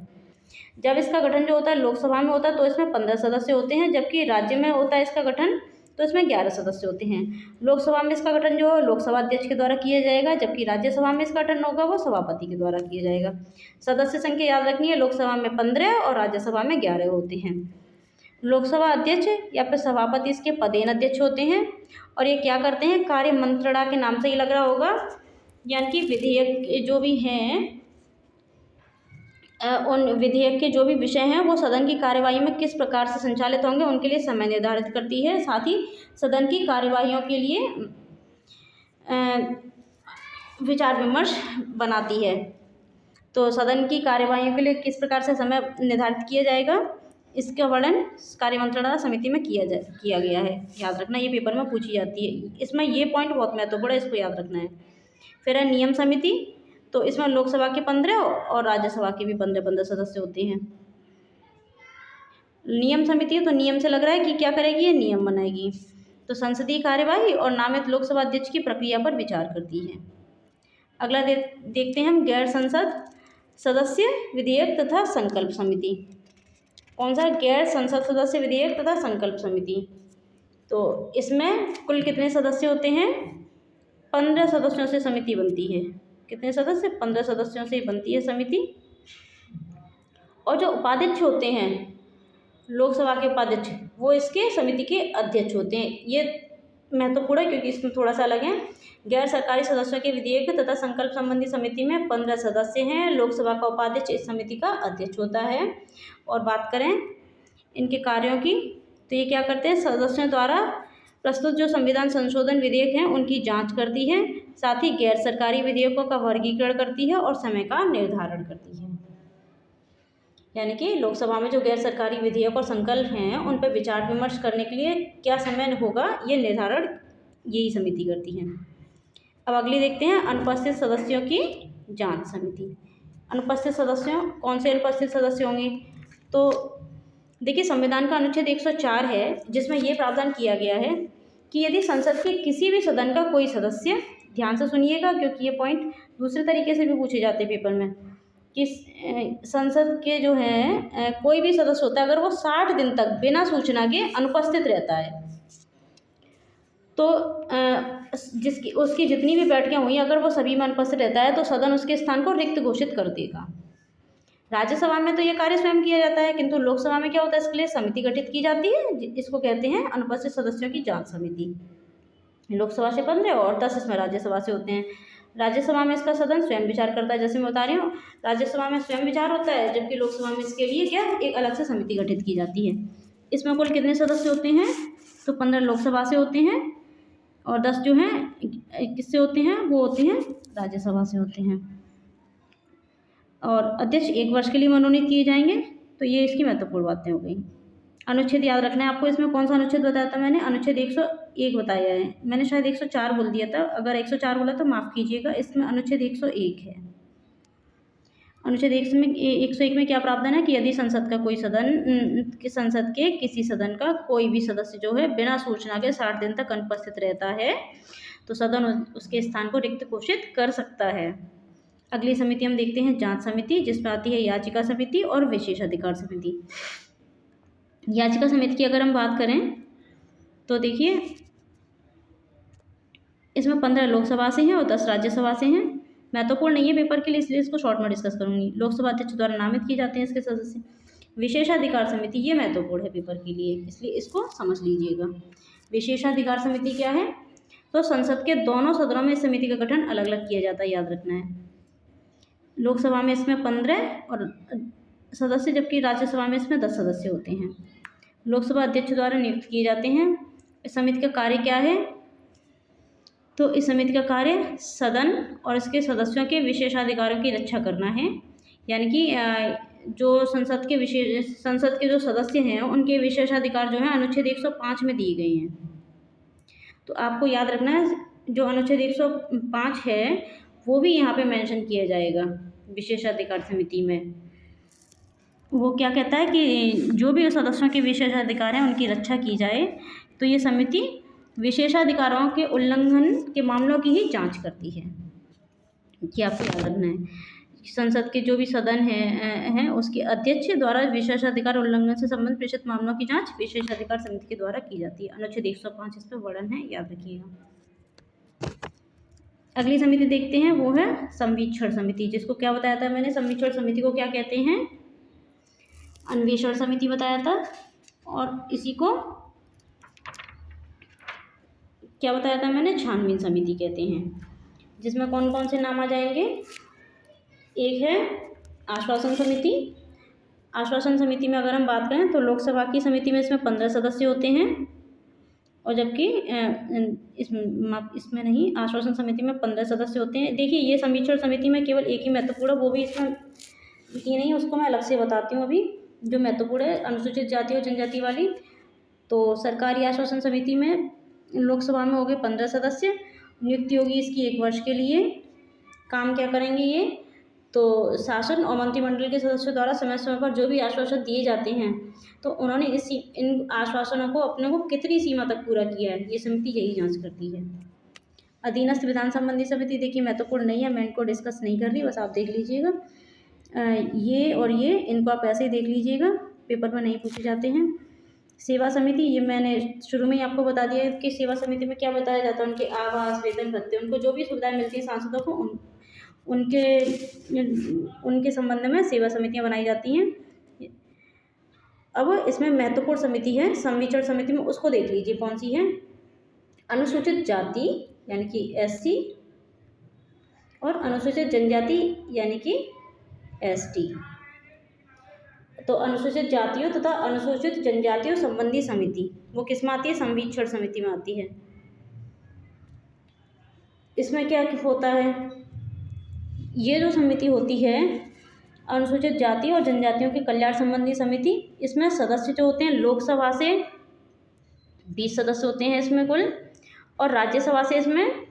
जब इसका गठन जो होता है लोकसभा में होता है तो इसमें 15 सदस्य होते हैं, जबकि राज्य में होता है इसका गठन तो इसमें 11 सदस्य होते हैं। लोकसभा में इसका गठन जो है लोकसभा अध्यक्ष के द्वारा किया जाएगा, जबकि राज्यसभा में इसका गठन होगा वो सभापति के द्वारा किया जाएगा। सदस्य संख्या याद रखनी है, लोकसभा में 15 और राज्यसभा में 11 होते हैं। लोकसभा अध्यक्ष या फिर सभापति इसके पदेन अध्यक्ष होते हैं और ये क्या करते हैं, कार्य मंत्रणा के नाम से ही लग रहा होगा, यानी कि विधेयक जो भी हैं उन विधेयक के जो भी विषय हैं वो सदन की कार्यवाही में किस प्रकार से संचालित होंगे उनके लिए समय निर्धारित करती है। साथ ही सदन की कार्यवाहियों के लिए विचार विमर्श बनाती है। तो सदन की कार्यवाहियों के लिए किस प्रकार से समय निर्धारित किया जाएगा इसका वर्णन कार्य मंत्रणा समिति में किया गया है। याद रखना, ये पेपर में पूछी जाती है। इसमें ये पॉइंट बहुत महत्वपूर्ण है, इसको याद रखना है। फिर है नियम समिति। तो इसमें लोकसभा के 15 और राज्यसभा के भी 15 सदस्य होते हैं। नियम समिति है तो नियम से लग रहा है कि क्या करेगी, ये नियम बनाएगी। तो संसदीय कार्यवाही और नामित लोकसभा अध्यक्ष की प्रक्रिया पर विचार करती है। अगला देखते हैं हम गैर संसद सदस्य विधेयक तथा संकल्प समिति। कौन सा? गैर संसद सदस्य विधेयक तथा संकल्प समिति। तो इसमें कुल कितने सदस्य होते हैं? 15 सदस्यों से समिति बनती है। कितने सदस्य? 15 सदस्यों से बनती है समिति। और जो उपाध्यक्ष होते हैं लोकसभा के उपाध्यक्ष, वो इसके समिति के अध्यक्ष होते हैं। ये महत्वपूर्ण है क्योंकि इसमें थोड़ा सा अलग है। गैर सरकारी सदस्यों के विधेयक तथा संकल्प संबंधी समिति में 15 सदस्य हैं। लोकसभा का उपाध्यक्ष इस समिति का अध्यक्ष होता है। और बात करें इनके कार्यों की, तो ये क्या करते हैं, सदस्यों द्वारा प्रस्तुत जो संविधान संशोधन विधेयक हैं उनकी जांच करती है। साथ ही गैर सरकारी विधेयकों का वर्गीकरण करती है और समय का निर्धारण करती है। यानी कि लोकसभा में जो गैर सरकारी विधेयक और संकल्प हैं उन पर विचार विमर्श करने के लिए क्या समय होगा, ये निर्धारण यही समिति करती है। अब अगली देखते हैं अनुपस्थित सदस्यों की जांच समिति। अनुपस्थित सदस्यों, कौन से अनुपस्थित सदस्य होंगे? तो देखिए संविधान का अनुच्छेद 104 है जिसमें ये प्रावधान किया गया है कि यदि संसद के किसी भी सदन का कोई सदस्य, ध्यान से सुनिएगा क्योंकि ये पॉइंट दूसरे तरीके से भी पूछे जाते हैं पेपर में, कि संसद के जो है कोई भी सदस्य होता है अगर वो 60 दिन तक बिना सूचना के अनुपस्थित रहता है तो उसकी जितनी भी बैठकें हुई अगर वो सभी में अनुपस्थित रहता है तो सदन उसके स्थान को रिक्त घोषित कर देगा। राज्यसभा में तो ये कार्य स्वयं किया जाता है, किंतु लोकसभा में क्या होता है, इसके लिए समिति गठित की जाती है। इसको कहते हैं अनुपस्थित सदस्यों की जांच समिति। लोकसभा से 15 और 10 इसमें राज्यसभा से होते हैं। राज्यसभा में इसका सदन स्वयं विचार करता है, जैसे मैं बता रही हूँ राज्यसभा में स्वयं विचार होता है, जबकि लोकसभा में इसके लिए क्या एक अलग से समिति गठित की जाती है। इसमें कुल कितने सदस्य होते हैं? तो 15 लोकसभा से होते हैं और 10 जो हैं किससे होते हैं, वो होते हैं राज्यसभा से होते हैं। और अध्यक्ष 1 वर्ष के लिए मनोनीत किए जाएंगे। तो ये इसकी महत्वपूर्ण बातें हो गई। अनुच्छेद याद रखना है आपको। इसमें कौन सा अनुच्छेद बताया था मैंने? अनुच्छेद 101 बताया है। मैंने शायद 104 बोल दिया था, अगर 104 बोला तो माफ़ कीजिएगा। इसमें अनुच्छेद 101 है। अनुच्छेद 101 में क्या प्रावधान है कि यदि संसद के किसी सदन का कोई भी सदस्य जो है बिना सूचना के 60 दिन तक अनुपस्थित रहता है तो सदन उसके स्थान को रिक्त घोषित कर सकता है। अगली समिति हम देखते हैं जांच समिति, जिसमें आती है याचिका समिति और विशेषाधिकार समिति। याचिका समिति की अगर हम बात करें तो देखिए इसमें 15 लोकसभा से हैं और 10 राज्यसभा से हैं। महत्वपूर्ण नहीं है पेपर के लिए, इसलिए इसको शॉर्ट में डिस्कस करूंगी। लोकसभा अध्यक्ष द्वारा नामित किए जाते हैं इसके सदस्य। विशेषाधिकार समिति ये महत्वपूर्ण है पेपर के लिए, इसलिए इसको समझ लीजिएगा। विशेषाधिकार समिति क्या है? तो संसद के दोनों सदनों में इस समिति का गठन अलग अलग किया जाता है, याद रखना है। लोकसभा में इसमें 15 और सदस्य, जबकि राज्यसभा में इसमें 10 सदस्य होते हैं। लोकसभा अध्यक्ष द्वारा नियुक्त किए जाते हैं। इस समिति का कार्य क्या है? तो इस समिति का कार्य सदन और इसके सदस्यों के विशेषाधिकारों की रक्षा करना है। यानी कि जो संसद के जो सदस्य हैं उनके विशेषाधिकार जो हैं अनुच्छेद 105 में दिए गए हैं। तो आपको याद रखना है जो अनुच्छेद 105 है वो भी यहाँ पे मेंशन किया जाएगा विशेषाधिकार समिति में। वो क्या कहता है कि जो भी सदस्यों के विशेषाधिकार हैं उनकी रक्षा की जाए। तो ये समिति विशेषाधिकारों के उल्लंघन के मामलों की ही जांच करती है, कि आपको याद रखना है। संसद के जो भी सदन हैं उसके अध्यक्ष द्वारा विशेषाधिकार उल्लंघन से संबंधित प्रेषित मामलों की जांच विशेषाधिकार समिति के द्वारा की जाती है। अनुच्छेद 105 इस पर वर्णन है, याद रखिएगा। अगली समिति देखते हैं, वो है संवीक्षण समिति, जिसको क्या बताया था मैंने, संवीक्षण समिति को क्या कहते हैं, अन्वेषण समिति बताया था। और इसी को क्या बताया था मैंने, छानबीन समिति कहते हैं। जिसमें कौन कौन से नाम आ जाएंगे, एक है आश्वासन समिति। आश्वासन समिति में अगर हम बात करें तो लोकसभा की समिति में इसमें 15 सदस्य होते हैं, और जबकि इसमें नहीं, आश्वासन समिति में 15 सदस्य होते हैं। देखिए ये संवीक्षण समिति में केवल एक ही महत्वपूर्ण, वो भी इसमें ये नहीं, उसको मैं अलग से बताती हूँ अभी। जो महत्वपूर्ण है अनुसूचित जाति और जनजाति वाली, तो सरकारी आश्वासन समिति में लोकसभा में हो गए 15 सदस्य, नियुक्ति होगी इसकी 1 वर्ष के लिए। काम क्या करेंगे ये, तो शासन और मंत्रिमंडल के सदस्यों द्वारा समय समय पर जो भी आश्वासन दिए जाते हैं तो उन्होंने इन आश्वासनों को अपने को कितनी सीमा तक पूरा किया है, ये समिति यही जांच करती है। अधीनस्थ विधान संबंधी समिति देखिए महत्वपूर्ण नहीं है, मैं इनको डिस्कस नहीं कर रही, बस आप देख लीजिएगा। ये और ये इनको आप ऐसे ही देख लीजिएगा, पेपर में नहीं पूछे जाते हैं। सेवा समिति, ये मैंने शुरू में ही आपको बता दिया है कि सेवा समिति में क्या बताया जाता है, उनके आवास, वेतन, भत्ते, उनको जो भी सुविधाएं मिलती हैं सांसदों को उनके संबंध में सेवा समितियां बनाई जाती हैं। अब इसमें महत्वपूर्ण समिति है संवीक्षण समिति में, उसको देख लीजिए कौन सी है, अनुसूचित जाति यानी कि SC और अनुसूचित जनजाति यानी कि ST। तो अनुसूचित जातियों तथा अनुसूचित जनजातियों संबंधी समिति वो किस में आती है, संवीक्षण समिति में आती है। इसमें क्या होता है, ये जो समिति होती है अनुसूचित जाति और जनजातियों के कल्याण संबंधी समिति, इसमें सदस्य जो होते हैं लोकसभा से 20 सदस्य होते हैं इसमें कुल, और राज्यसभा से इसमें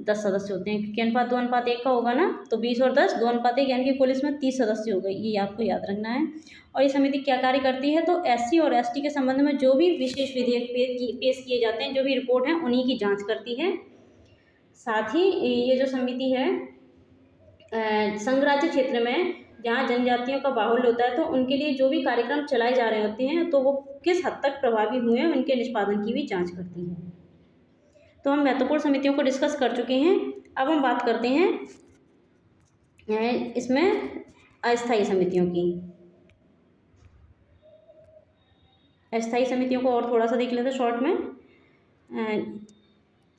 10 सदस्य होते हैं, क्योंकि अनुपात 2:1 का होगा ना, तो 20 और 10 2:1 यानी कि कुल इसमें 30 सदस्य हो गए, ये आपको याद रखना है। और ये समिति क्या कार्य करती है, तो SC और ST के संबंध में जो भी विशेष विधेयक पेश किए जाते हैं, जो भी रिपोर्ट है उन्हीं की जाँच करती है। साथ ही ये जो समिति है संघ राज्य क्षेत्र में जहाँ जनजातियों का बाहुल्य होता है तो उनके लिए जो भी कार्यक्रम चलाए जा रहे होते हैं तो वो किस हद तक प्रभावी हुए हैं उनके निष्पादन की भी जांच करती है। तो हम महत्वपूर्ण समितियों को डिस्कस कर चुके हैं। अब हम बात करते हैं इसमें अस्थायी समितियों की। अस्थायी समितियों को और थोड़ा सा देख लेते हैं शॉर्ट में।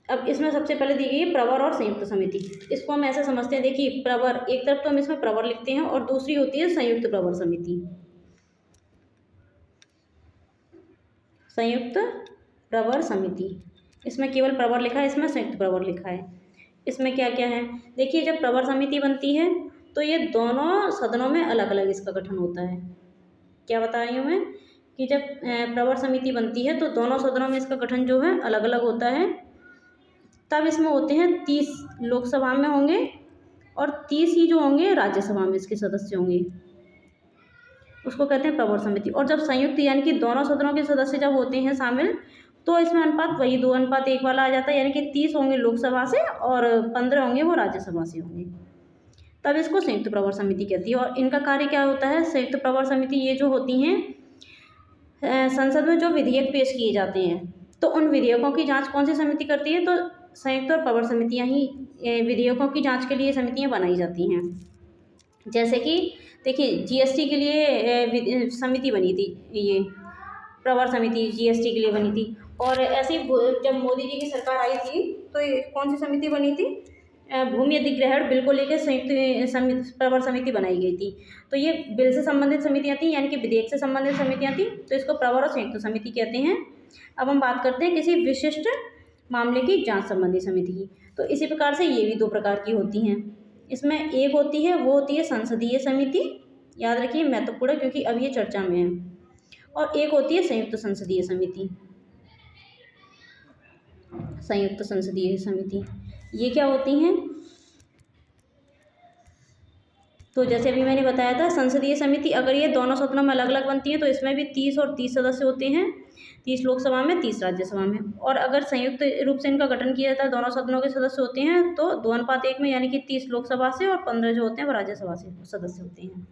अब इसमें सबसे पहले दी गई है प्रवर और संयुक्त समिति। इसको हम ऐसे समझते हैं, देखिए प्रवर, एक तरफ तो हम इसमें प्रवर लिखते हैं और दूसरी होती है संयुक्त प्रवर समिति। संयुक्त प्रवर समिति, इसमें केवल प्रवर लिखा है, इसमें संयुक्त प्रवर लिखा है। इसमें क्या क्या है, देखिए जब प्रवर समिति बनती है तो ये दोनों सदनों में अलग अलग इसका गठन होता है। क्या बता रही हूँ मैं कि जब प्रवर समिति बनती है तो दोनों सदनों में इसका गठन जो है अलग अलग होता है। तब इसमें होते हैं 30 लोकसभा में होंगे और 30 ही जो होंगे राज्यसभा में इसके सदस्य होंगे, उसको कहते हैं प्रवर समिति। और जब संयुक्त यानी कि दोनों सदनों के सदस्य जब होते हैं शामिल तो इसमें अनुपात वही 2:1 वाला आ जाता है, यानी कि 30 होंगे लोकसभा से और 15 होंगे वो राज्यसभा से होंगे, तब इसको संयुक्त प्रवर समिति कहती है। और इनका कार्य क्या होता है, संयुक्त प्रवर समिति ये जो होती हैं संसद में जो विधेयक पेश किए जाते हैं तो उन विधेयकों की जाँच कौन सी समिति करती है, तो संयुक्त और प्रवर समितियाँ ही विधेयकों की जांच के लिए समितियाँ बनाई जाती हैं। जैसे कि देखिए GST के लिए समिति बनी थी, ये प्रवर समिति GST के लिए बनी थी। और ऐसे ही जब मोदी जी की सरकार आई थी तो कौन सी समिति बनी थी, भूमि अधिग्रहण बिल को लेकर संयुक्त प्रवर समिति बनाई गई थी। तो ये बिल से संबंधित समितियाँ थी, यानी कि विधेयक से संबंधित समितियाँ थी, तो इसको प्रवर और संयुक्त समिति कहते हैं। अब हम बात करते हैं किसी विशिष्ट मामले की जांच संबंधी समिति की। तो इसी प्रकार से ये भी 2 प्रकार की होती हैं। इसमें एक होती है वो होती है संसदीय समिति, याद रखिए महत्वपूर्ण, क्योंकि अब ये चर्चा में है। और एक होती है संयुक्त संसदीय समिति। संयुक्त संसदीय समिति ये क्या होती हैं? तो जैसे अभी मैंने बताया था, संसदीय समिति अगर ये दोनों सदनों में अलग अलग बनती है तो इसमें भी 30 और 30 सदस्य होते हैं, 30 लोकसभा में, 30 राज्यसभा में। और अगर संयुक्त रूप से इनका गठन किया जाता है, दोनों सदनों के सदस्य होते हैं, तो 2:1 में, यानी कि 30 लोकसभा से और 15 जो होते हैं वो राज्यसभा से सदस्य होते हैं।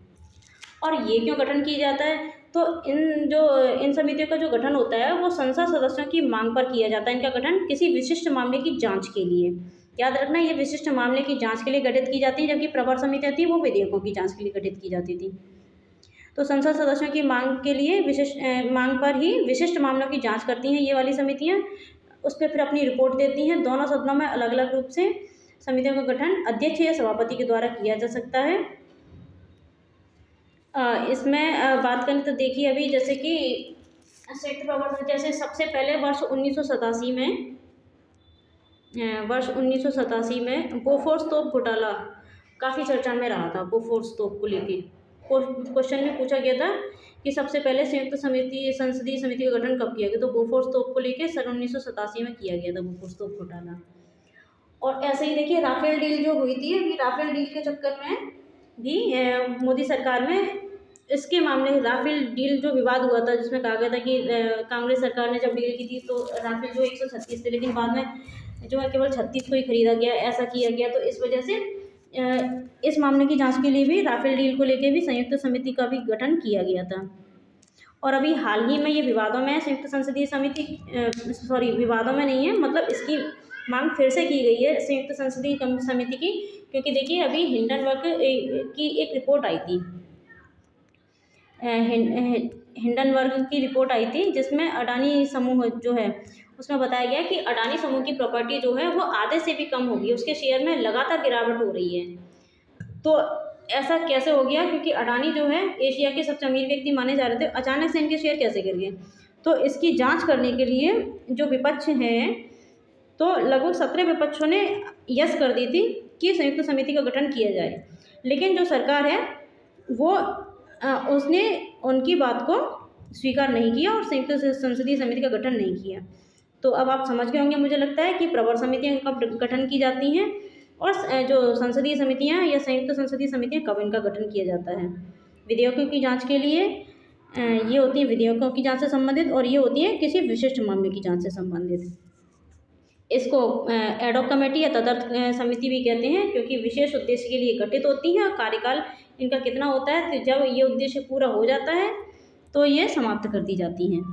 और ये क्यों गठन किया जाता है? तो इन समितियों का जो गठन होता है वो संसद सदस्यों की मांग पर किया जाता है। इनका गठन किसी विशिष्ट मामले की जांच के लिए, याद रखना, ये विशिष्ट मामले की जांच के लिए गठित की जाती है, जबकि प्रवर समितियाँ थी वो विधेयकों की जांच के लिए गठित की जाती थी। तो संसद सदस्यों की मांग के लिए मांग पर ही विशिष्ट मामलों की जाँच करती हैं ये वाली समितियाँ। उस पर फिर अपनी रिपोर्ट देती हैं। दोनों सदनों में अलग अलग रूप से समितियों का गठन अध्यक्ष या सभापति के द्वारा किया जा सकता है। इसमें बात करें तो देखिए, अभी जैसे कि संयुक्त प्रवर, जैसे सबसे पहले वर्ष 1987 में बोफोर्स तोप घोटाला काफ़ी चर्चा में रहा था। बोफोर्स तोप को लेके क्वेश्चन में पूछा गया था कि सबसे पहले संयुक्त संसदीय समिति का गठन कब किया गया, तो बोफोर्स तोप को लेके सन 1987 में किया गया था, बोफोर्स तोप घोटाला। और ऐसे ही देखिए राफेल डील जो हुई थी, अभी राफेल डील के चक्कर में भी मोदी सरकार में इसके मामले, राफेल डील जो विवाद हुआ था, जिसमें कहा गया था कि कांग्रेस सरकार ने जब डील की थी तो राफेल जो 136 थे, लेकिन बाद में जो है केवल 36 को ही खरीदा गया, ऐसा किया गया। तो इस वजह से इस मामले की जांच के लिए भी राफेल डील को लेकर भी संयुक्त समिति का भी गठन किया गया था। और अभी हाल ही में ये विवादों में है संयुक्त संसदीय समिति, विवादों में नहीं है, मतलब इसकी मांग फिर से की गई है संयुक्त संसदीय समिति की, क्योंकि देखिए अभी हिंडनबर्ग की एक रिपोर्ट आई थी, हिंडनबर्ग की रिपोर्ट आई थी, जिसमें अडानी समूह जो है उसमें बताया गया कि अडानी समूह की प्रॉपर्टी जो है वो आधे से भी कम होगी, उसके शेयर में लगातार गिरावट हो रही है। तो ऐसा कैसे हो गया? क्योंकि अडानी जो है एशिया के सबसे अमीर व्यक्ति माने जा रहे थे, अचानक से इनके शेयर कैसे गिर गए? तो इसकी जांच करने के लिए जो विपक्ष हैं, तो लगभग 17 विपक्षों ने यस कर दी थी कि संयुक्त समिति का गठन किया जाए, लेकिन जो सरकार है वो उसने उनकी बात को स्वीकार नहीं किया और संयुक्त संसदीय समिति का गठन नहीं किया। तो अब आप समझ गए होंगे, मुझे लगता है, कि प्रवर समितियाँ कब गठन की जाती हैं और जो संसदीय समितियाँ या संयुक्त संसदीय समितियाँ कब इनका गठन किया जाता है। विधेयकों की जांच के लिए ये होती है विधेयकों की जांच से संबंधित, और ये होती है किसी विशिष्ट मामले की जांच से संबंधित। इसको एडॉक कमेटी या तदर्थ समिति भी कहते हैं, क्योंकि विशेष उद्देश्य के लिए गठित होती हैं और कार्यकाल इनका कितना होता है, तो जब ये उद्देश्य पूरा हो जाता है तो ये समाप्त कर दी जाती हैं।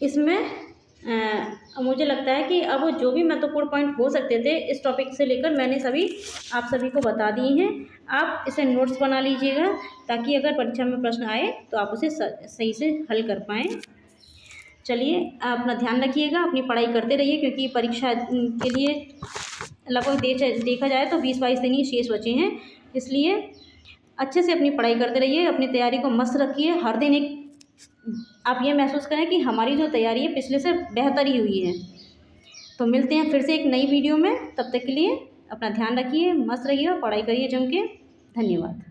इसमें मुझे लगता है कि अब जो भी महत्वपूर्ण पॉइंट हो सकते थे इस टॉपिक से लेकर मैंने आप सभी को बता दिए हैं। आप इसे नोट्स बना लीजिएगा, ताकि अगर परीक्षा में प्रश्न आए तो आप उसे सही से हल कर पाएँ। चलिए, अपना ध्यान रखिएगा, अपनी पढ़ाई करते रहिए, क्योंकि परीक्षा के लिए लगभग देखा जाए तो 20-22 दिन ही शेष बचे हैं। इसलिए अच्छे से अपनी पढ़ाई करते रहिए, अपनी तैयारी को मस्त रखिए। हर दिन आप ये महसूस करें कि हमारी जो तैयारी है पिछले से बेहतर ही हुई है। तो मिलते हैं फिर से एक नई वीडियो में, तब तक के लिए अपना ध्यान रखिए, मस्त रहिए और पढ़ाई करिए जम के। धन्यवाद।